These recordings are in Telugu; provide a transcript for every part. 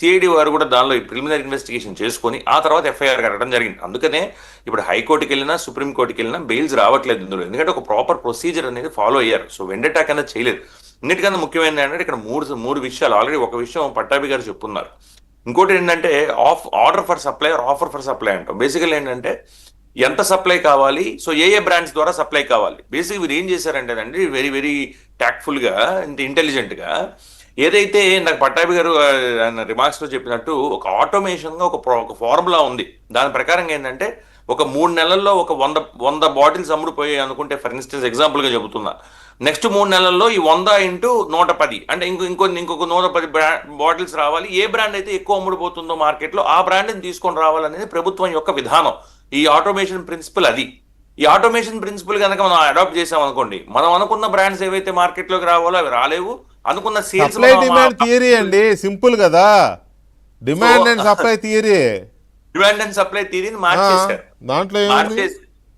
సిఐడి వారు కూడా దానిలో ప్రిలిమినరీ ఇన్వెస్టిగేషన్ చేసుకొని ఆ తర్వాత ఎఫ్ఐఆర్ కట్టడం జరిగింది. అందుకనే ఇప్పుడు హైకోర్టుకి వెళ్ళినా సుప్రీంకోర్టుకి వెళ్ళినా బెయిల్స్ రావట్లేదు ఇందులో, ఎందుకంటే ఒక ప్రాపర్ ప్రొసీజర్ అనేది ఫాలో అయ్యారు. సో వెండటా కన్నా చేయలేదు. అన్నిటికన్నా ముఖ్యమైనది ఏంటంటే ఇక్కడ మూడు విషయాలు ఆల్రెడీ ఒక విషయం పట్టాభి గారు చెప్పున్నారు. ఇంకోటి ఏంటంటే order for supply offer for supply అంటాం. బేసికల్ ఏంటంటే ఎంత సప్లై కావాలి, సో ఏ బ్రాండ్స్ ద్వారా సప్లై కావాలి. బేసిక్ వీరు ఏం చేశారంటే అండి, వెరీ వెరీ టాక్ట్ఫుల్ గా, ఇంటెలిజెంట్ గా, ఏదైతే నాకు పట్టాభి గారు ఆయన రిమార్క్స్ లో చెప్పినట్టు ఒక ఆటోమేషన్ గా ఒక ఫార్ములా ఉంది. దాని ప్రకారం ఏంటంటే ఒక 3 నెలల్లో ఒక 100 బాటిల్స్ అమ్ముడుపోయాయి అనుకుంటే, ఫర్ ఇన్స్టెన్స్ ఎగ్జాంపుల్ గా చెబుతున్నా, నెక్స్ట్ 3 నెలల్లో ఈ 100 ఇంటూ 110 అంటే ఇంకొక 110 బాటిల్స్ రావాలి. ఏ బ్రాండ్ అయితే ఎక్కువ అమ్ముడుపోతుందో మార్కెట్లో ఆ బ్రాండ్ని తీసుకొని రావాలనేది ప్రభుత్వం యొక్క విధానం. ఈ ఆటోమేషన్ ప్రిన్సిపల్ అది. ఈ ఆటోమేషన్ ప్రిన్సిపల్ కనుక మనం అడాప్ట్ చేసాం అనుకోండి, మనం అనుకున్న బ్రాండ్స్ ఏవైతే మార్కెట్లోకి రావాలో అవి రాలేవు. అనుకున్న సేల్స్ డిమాండ్ థియరీ అండి, సింపుల్ కదా. Demand and supply theory, demand and supply థియరీని మార్చేశారు. దాంట్లో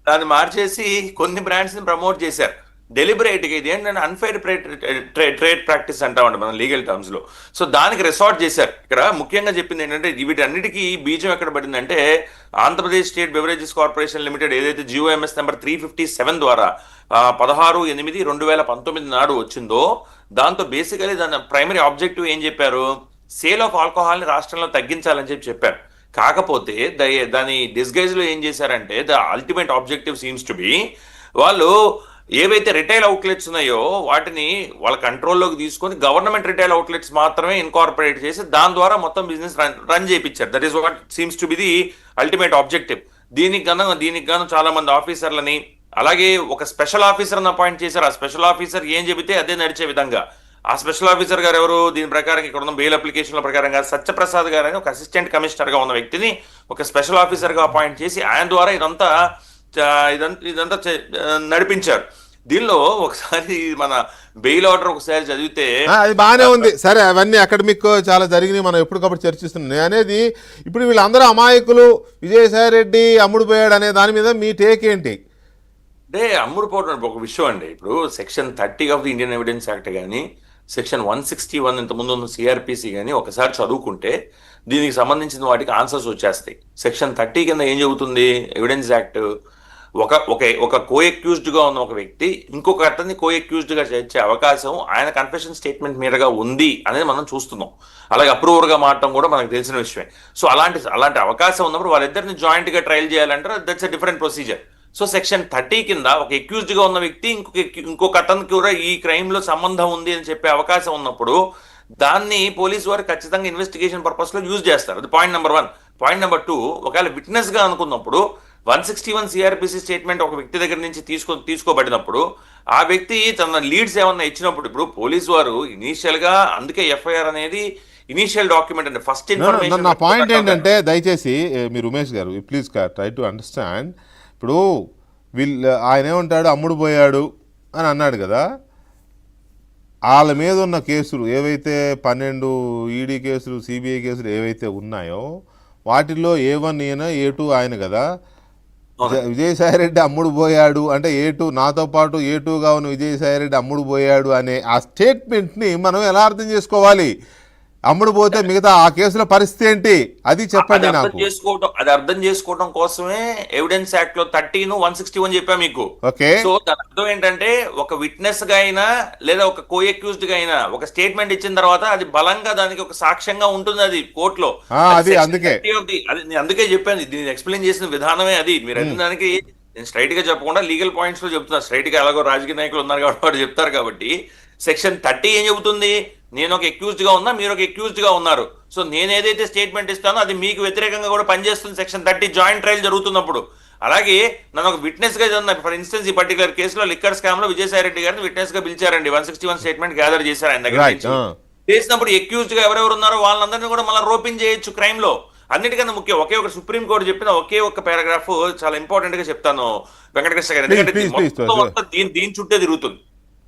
దాన్ని మార్చేసి కొన్ని బ్రాండ్స్ ని ప్రమోట్ చేశారు డెలిబరేట్ గా. ఇది ఏంటంటే అన్ఫెయిర్ ట్రేడ్ ప్రాక్టీస్ అంటామండి మనం లీగల్ టర్మ్స్ లో. సో దానికి రిసార్ట్ చేశారు. ఇక్కడ ముఖ్యంగా చెప్పింది ఏంటంటే వీటన్నిటికీ బీజం ఎక్కడ పడిందంటే Andhra Pradesh state beverages corporation limited ఏదైతే జిఓఎంఎస్ నెంబర్ 357 ద్వారా 16/8/2019 నాడు వచ్చిందో, దాంతో బేసికలీ దాని ప్రైమరీ ఆబ్జెక్టివ్ ఏం చెప్పారు, సేల్ ఆఫ్ ఆల్కహాల్ ని రాష్ట్రంలో తగ్గించాలని చెప్పారు. కాకపోతే దాని డిస్గైజ్ లో ఏం చేశారంటే the ultimate objective seems to be, వాళ్ళు ఏవైతే రిటైల్ అవుట్లెట్స్ ఉన్నాయో వాటిని వాళ్ళ కంట్రోల్లోకి తీసుకొని గవర్నమెంట్ రిటైల్ అవుట్లెట్స్ మాత్రమే ఇన్కార్పొరేట్ చేసి దాని ద్వారా మొత్తం బిజినెస్ రన్ చేయించారు. That is what seems to be the ultimate objective. దీనికి గాను చాలా మంది ఆఫీసర్లని, అలాగే ఒక స్పెషల్ ఆఫీసర్ని అపాయింట్ చేశారు. ఆ స్పెషల్ ఆఫీసర్ ఏం చెబితే అదే నడిచే విధంగా. ఆ స్పెషల్ ఆఫీసర్ గారు ఎవరు, దీని ప్రకారం ఇక్కడ ఉన్న బెయిల్ అప్లికేషన్ల ప్రకారంగా సత్యప్రసాద్ గారు అని ఒక అసిస్టెంట్ కమిషనర్ గా ఉన్న వ్యక్తిని ఒక స్పెషల్ ఆఫీసర్ గా అపాయింట్ చేసి ఆయన ద్వారా ఇదంతా నడిపించారు. దీనిలో ఒకసారి మన బెయిల్ ఆర్డర్ ఒకసారి చదివితే అది బాగానే ఉంది. సరే, అవన్నీ అకాడమిక్ చాలా జరిగినాయి, మనం ఎప్పటికప్పుడు చర్చిస్తున్నాయి అనేది. ఇప్పుడు వీళ్ళందరూ అమాయకులు, విజయసాయి రెడ్డి అమ్ముడు పోయాడు అనే దాని మీద మీ టేక్ ఏంటి? అంటే అమ్ముడు పోవడం ఒక విషయం అండి. ఇప్పుడు section 30 of the Indian evidence act కానీ, సెక్షన్ 161 ఇంతకుముందు ఉన్న సిఆర్పిసి కానీ ఒకసారి చదువుకుంటే దీనికి సంబంధించిన వాటికి ఆన్సర్స్ వచ్చేస్తాయి. సెక్షన్ 30 కింద ఏం చెబుతుంది ఎవిడెన్స్ యాక్ట్, ఒక కో అక్యూజ్డ్ గా ఉన్న ఒక వ్యక్తి ఇంకొక అతన్ని కో అక్యూజ్డ్ గా చేర్చే అవకాశం ఆయన కన్ఫెషన్ స్టేట్మెంట్ మీదుగా ఉంది అనేది మనం చూస్తున్నాం. అలాగే అప్రూవర్ గా మారటం కూడా మనకు తెలిసిన విషయమే. సో అలాంటి అవకాశం ఉన్నప్పుడు వాళ్ళిద్దరిని జాయింట్ గా ట్రయల్ చేయాలంటారు. That's a different procedure. So section 30 కింద ఒక అక్యూజ్డ్ గా ఉన్న వ్యక్తి ఇంకొక అతనికి కూడా ఈ క్రైమ్ లో సంబంధం ఉంది అని చెప్పే అవకాశం ఉన్నప్పుడు దాన్ని పోలీసు వారు ఖచ్చితంగా ఇన్వెస్టిగేషన్ పర్పస్ లో యూజ్ చేస్తారు. అది పాయింట్ నెంబర్ 1. పాయింట్ నెంబర్ 2, ఒకవేళ విట్నెస్ గా అనుకున్నప్పుడు 161 సిఆర్పిసి స్టేట్మెంట్ ఒక వ్యక్తి దగ్గర నుంచి తీసుకోబడినప్పుడు ఆ వ్యక్తి తన లీడ్స్ ఏమన్నా ఇచ్చినప్పుడు, ఇప్పుడు పోలీసు వారు ఇనీషియల్ గా, అందుకే ఎఫ్ఐఆర్ అనేది ఇనీషియల్ డాక్యుమెంట్ అంటే ఫస్ట్ ఇన్ఫర్మేషన్. నా పాయింట్ ఏంటంటే, దయచేసి మీరు ఉమేష్ గారు ప్లీజ్ ట్రై టు అండర్స్టాండ్. ఇప్పుడు ఆయన ఏమంటాడు, అమ్ముడు పోయాడు అని అన్నాడు కదా, వాళ్ళ మీద ఉన్న కేసులు ఏవైతే 12 ఈడీ కేసులు, సిబిఐ కేసులు ఏవైతే ఉన్నాయో వాటిల్లో A1 ఈయన, A2 ఆయన కదా. విజయసాయి రెడ్డి అమ్ముడు పోయాడు అంటే A2, నాతో పాటు A2గా ఉన్న విజయసాయి రెడ్డి అమ్ముడు పోయాడు అనే ఆ స్టేట్మెంట్ని మనం ఎలా అర్థం చేసుకోవాలి? అమ్ముడు పోతే మిగతా ఆ కేసుల పరిస్థితి ఏంటి అది చెప్పండి నాకు. అది అర్థం చేసుకోవడం కోసమే ఎవిడెన్స్ యాక్ట్ లో 30 161 చెప్పా మీకు. ఓకే, సో దాని అర్థం ఏంటంటే ఒక విట్నెస్ గా అయినా లేదా ఒక కో అక్యూజ్డ్ గా అయినా ఒక స్టేట్మెంట్ ఇచ్చిన తర్వాత అది బలంగా దానికి ఒక సాక్ష్యంగా ఉంటుంది అది కోర్టులో. అది అందుకే చెప్పాను, దీన్ని ఎక్స్ప్లెయిన్ చేసిన విధానమే అది. మీరు అన్ని దానికి నేను స్ట్రైట్ గా చెప్పకుండా లీగల్ పాయింట్స్ లో చెప్తున్నా. స్ట్రైట్ గా ఎలాగో రాజకీయ నాయకులు ఉన్నారు కాబట్టి వాడు చెప్తారు కాబట్టి. సెక్షన్ 30 ఏం చెబుతుంది, నేను ఒక అక్యూజ్డ్ గా ఉన్నా, మీరు ఒక అక్యూజ్డ్ గా ఉన్నారు. సో నేను ఏదైతే స్టేట్మెంట్ ఇస్తానో అది మీకు వ్యతిరేకంగా కూడా పనిచేస్తుంది సెక్షన్ 30 జాయింట్ ట్రయల్ జరుగుతున్నప్పుడు. అలాగే నన్ను ఒక విట్నెస్ గా చదివిన, ఫర్ ఇన్స్టెన్స్ ఈ పర్టికులర్ కేసులో లిక్కర్ స్కామ్ లో విజయసాయి రెడ్డి గారిని విట్నెస్ గా పిలిచారండి. 161 స్టేట్మెంట్ గ్యాదర్ చేశారు ఆయన దగ్గర నుంచి. చేసినప్పుడు అక్యూజ్డ్ గా ఎవరెవరు ఉన్నారో వాళ్ళందరినీ కూడా మళ్ళీ రోపింగ్ చేయొచ్చు క్రైమ్ లో. అన్నిటికన్నా ముఖ్యం ఒకే ఒక సుప్రీం కోర్టు చెప్పిన ఒకే ఒక పారాగ్రాఫ్ చాలా ఇంపార్టెంట్ గా చెప్తాను వెంకటకృష్ణ గారు, ఎందుకంటే దీని చుట్టే తిరుగుతుంది.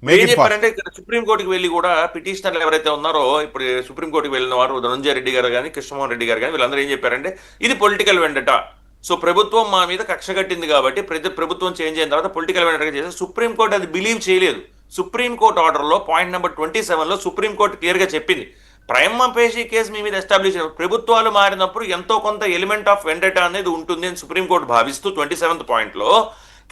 ఏం చెప్పారంటే ఇక్కడ సుప్రీంకోర్టుకి వెళ్ళి కూడా పిటిషనర్లు ఎవరైతే ఉన్నారో, ఇప్పుడు సుప్రీంకోర్టుకి వెళ్ళిన వారు ధనంజయ రెడ్డి గారు కానీ, కృష్ణమోహన్ రెడ్డి గారు కానీ, వీళ్ళందరూ ఏం చెప్పారంటే ఇది పొలిటికల్ వెండటా. సో ప్రభుత్వం మా మీద కక్ష కట్టింది కాబట్టి ప్రభుత్వం చేంజ్ అయిన తర్వాత పొలిటికల్ వెండటా చేస్తే సుప్రీంకోర్టు అది బిలీవ్ చేయలేదు. సుప్రీంకోర్టు ఆర్డర్ లో పాయింట్ నెంబర్ 27 లో సుప్రీంకోర్టు క్లియర్ గా చెప్పింది, ప్రైమా ఫేషీ కేసు మీ మీద ఎస్టాబ్లిష్ ప్రభుత్వాలు మారినప్పుడు ఎంతో కొంత ఎలిమెంట్ ఆఫ్ వెండటా అనేది ఉంటుంది అని సుప్రీంకోర్టు భావిస్తూ 27th పాయింట్లో.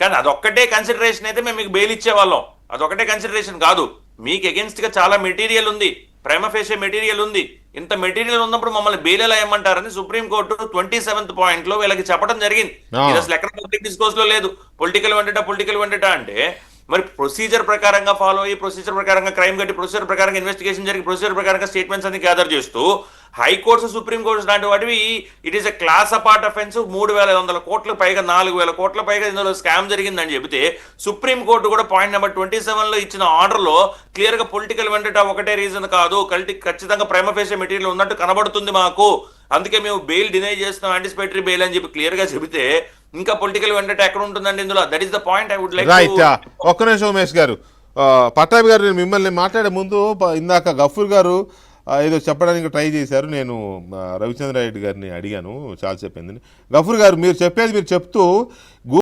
కానీ అదొక్కటే కన్సిడరేషన్ అయితే మేము మీకు బెయిల్ ఇచ్చేవాళ్ళం. అదొకటే కన్సిడరేషన్ కాదు, మీకు అగెన్స్ట్ గా చాలా మెటీరియల్ ఉంది, ప్రైమా ఫేషే మెటీరియల్ ఉంది. ఇంత మెటీరియల్ ఉన్నప్పుడు మమ్మల్ని బెయిల్ ఎలా ఇమ్మంటారని సుప్రీంకోర్టు 27th పాయింట్లో వీళ్ళకి చెప్పడం జరిగింది. ఇది అసలు ఎక్కడ పబ్లిక్ డిస్కోర్స్ లో లేదు. పొలిటికల్ వెండటా అంటే మరి ప్రొసీజర్ ప్రకారంగా ఫాలో అయ్యి, ప్రొసీజర్ ప్రకారంగా క్రైమ్ కట్టి, ప్రొసీజర్ ప్రకారంగా ఇన్వెస్టిగేషన్ జరిగి, ప్రొసీజర్ ప్రకారంగా స్టేట్మెంట్స్ అన్ని గ్యాదర్ చేస్తూ హైకోర్ట్స్, సుప్రీంకోర్ట్స్ లాంటి వాటివి it is a class apart offence, 3,500 కోట్ల పైగా 4,000 కోట్ల పైగా ఇందులో స్కామ్ జరిగిందని చెబితే సుప్రీంకోర్టు కూడా పాయింట్ నెంబర్ 27లో ఇచ్చిన ఆర్డర్లో క్లియర్ గా పొలిటికల్ వెండటా ఒకటే రీజన్ కాదు, ఖచ్చితంగా ప్రైమా ఫేషే మెటీరియల్ ఉన్నట్టు కనబడుతుంది మాకు, అందుకే మేము బెయిల్ డినై చేస్తున్నాం, యాంటిసిపేటరీ బెయిల్ అని చెప్పి క్లియర్ గా చెబితే ఇంకా పొలిటికల్ వెండటా ఎక్కడ ఉంటుందండి ఇందులో? That is the point I would like. Right. ఒక్క నిమిషం ఉమేష్ గారు, పట్టాభి గారు, నేను మిమ్మల్ని మాట్లాడే ముందు ఇందాక గఫూర్ గారు ఏదో చెప్పడానికి ట్రై చేశారు. నేను రవిచంద్ర రెడ్డి గారిని అడిగాను చాలాసేపు అయిందని. గఫూర్ గారు, మీరు చెప్పేది మీరు చెప్తూ